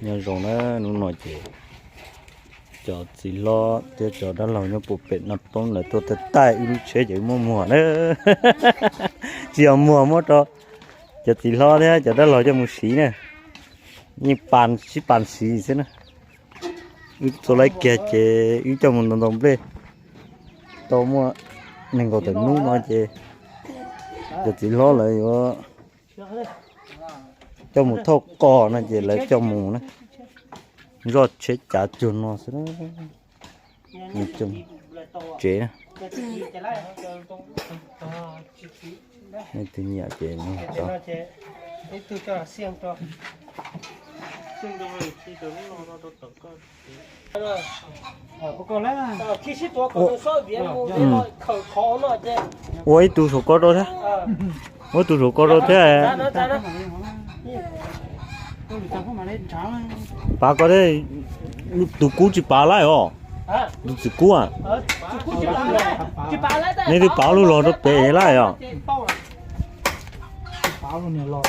nhà rồng nó nói chị cho chỉ lo cho đó là nó bộเป็ด nó tốn là tôi thật tay ưu chế chỉ mua nữa chiều mua cho chỉ lo thế cho đó là cho một xí nè như bàn xí thế nè tôi lấy kia chế ưu cho một đồng bê tôi mua mình có thể nuôi mà chế cho chỉ lo lại cho một thau cỏ này chỉ lấy cho mù này rồi chế trả chuồn nó sẽ một chung chế này này từ nhà chế này ôi tụ số có đâu thế ôi tụ số có đâu thế bà có thể tụ cú chỉ bà lại hả tụ chỉ cú à nên thì bà luôn nó bể lại à bà luôn này lo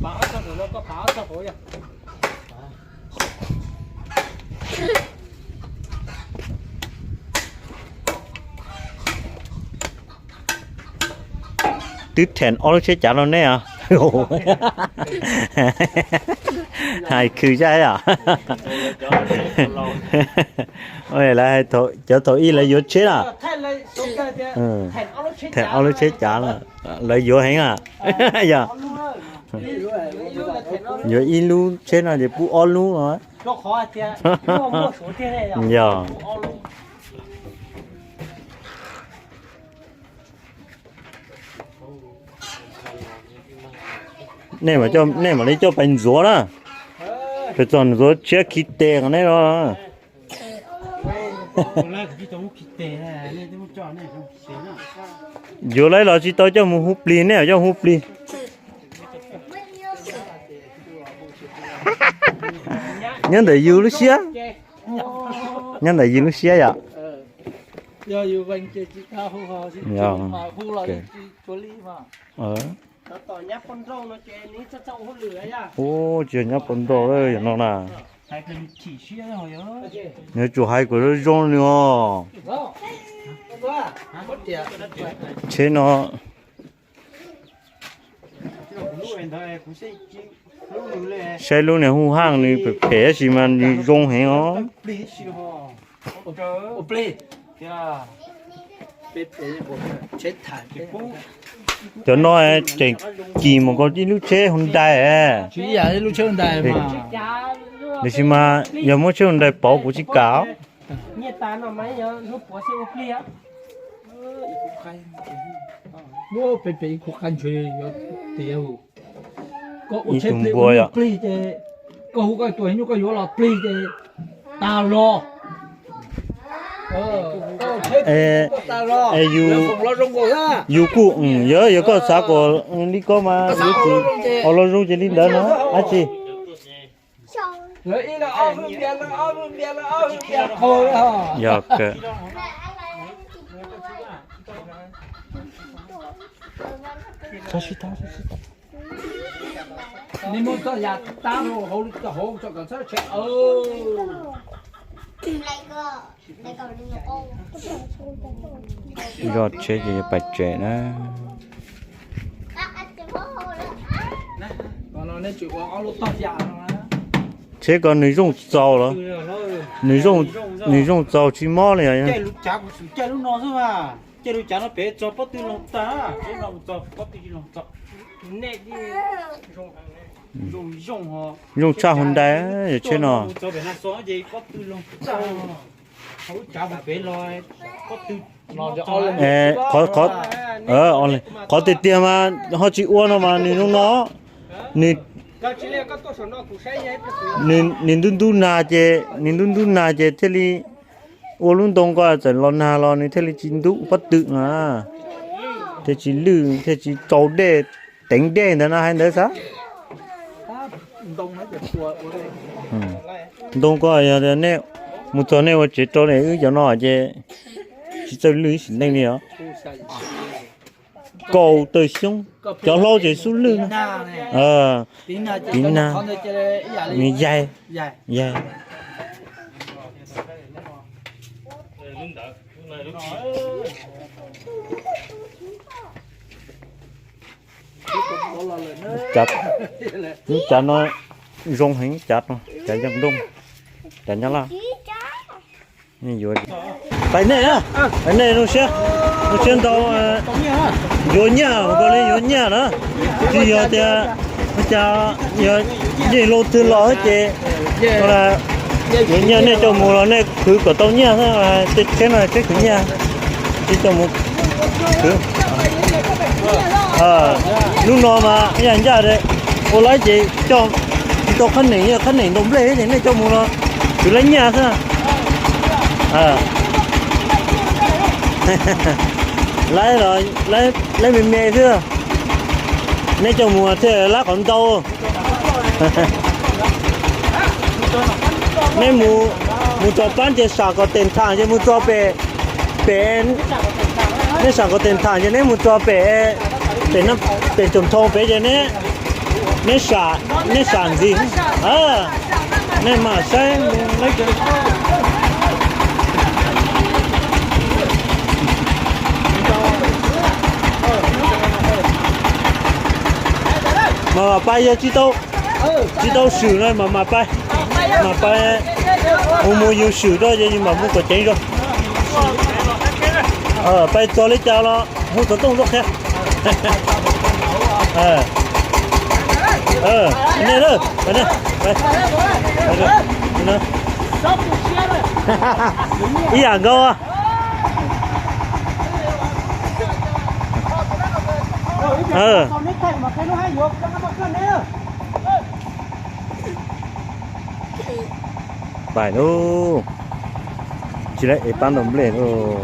bà cho nó có bà cho phổi à tứ thèn ở chế trả nó nè à hai cứ trái à ôi là thôi cho tôi y là vô chế à thèn ở chế trả là lấy vô hả à giờ vô y luôn chế nào để bu on luôn rồi giờ nè mà lấy cho bánh rúa đó phải chọn rúa chia thịt tê cái này đó rúa lấy là chỉ tôi cho một húp ly nè cho húp ly nhân để dư lúc xía nhân để dư lúc xía vậy giờ dù mình chỉ cao hồ chỉ mà phu là chỉ ly mà tao nhát con râu nó chơi ní cho cháu hút lửa nha. Ô, chuyện nhát con râu đấy, nó là. Hai cái chỉ xía đấy hồi đó. Nhớ chủ hai cái nó rong nữa. Chế nó. Xe luôn này hung hăng này phải phê gì mà đi rong hết ó. Cho nó chạy kỳ một con đi lúc chế Hyundai à. Chỉ là lúc chế Hyundai mà. Để xem mà giờ mới chế Hyundai bỏ của chiếc cáo. Nhiệt tán mà mấy giờ lúc bỏ xe ô pli á. Mua bị khó khăn chơi tiêu. Có ô chế pli thì có hú cái tuổi như cái yếu là pli thì ta lo. Yêu cụ, giờ có sao có đi có mà đi gì, ở lo rung chỉ đi đó nó, à chị. Dạ kệ. Nên muốn cho nhà ta hổ cho cả sao chạy Rồi chế gì bạch trẻ đó. Chế còn người dùng giàu đó. Người dùng giàu chỉ mò này à. Chạy lúc nó thôi mà. Chạy lúc chả nó bé cho bắt từ lòng ta. Chạy lòng cho bắt từ lòng cho. Nè đi. Dùng cha Hyundai á, giờ chế nó. Cho bé nó xóa gì bắt từ lòng ta. Hãy chào bà bé lòi. Bắt từ có tiền tiền mà họ chỉ uống mà nên lúc nó nên đun đun na chế thế li uống luôn đông qua chỉ lon hà lon này thế li chín đu bắt tự mà thế chỉ lư thế chỉ trâu đê đánh đê thế nào hay đấy sao đông qua giờ này một chỗ này chỉ trâu này cho nó chứ chỉ cho lưới xin đây nè cầu từ xuống cho lâu chỉ xuống lưng Tiếng nào Tiếng nào. con chơi giả mi dài dài dài chặt cứ chặt nó rung hình chặt nó chặt chẳng rung chặt nhá la như vậy tại này á tại này nó sẽ đâu vô nhà có lấy vô nhà đó chỉ giờ thì nó cha giờ gì lô từ lò hết chị còn là vô nhà này cho mùa là này cứ có tàu nhà thôi là cái này cái cửa nhà chỉ cho một thứ lúc nào mà nhận ra đấy cô lấy chị cho khăn này đông lê thì này cho mùa nó cứ lấy nhà thôi lấy rồi lấy mềm mềm chưa nên cho mùa thế lá còn đâu nên mùa cho bán cho sạc có tiền thang cho mùa cho bể nên sạc có tiền thang cho nên mùa cho bể nó bể trồng thô bể cho nên sạc gì nên mà sẽ lấy mà bay giờ chỉ đâu sửa này mà bay mua nhiều sửa đó nhưng mà mua có cháy rồi bay cho lấy chào nó không có tung lúc khác này đó đây đây ý à câu à bài đâu chỉ lấy bán đồng lệ thôi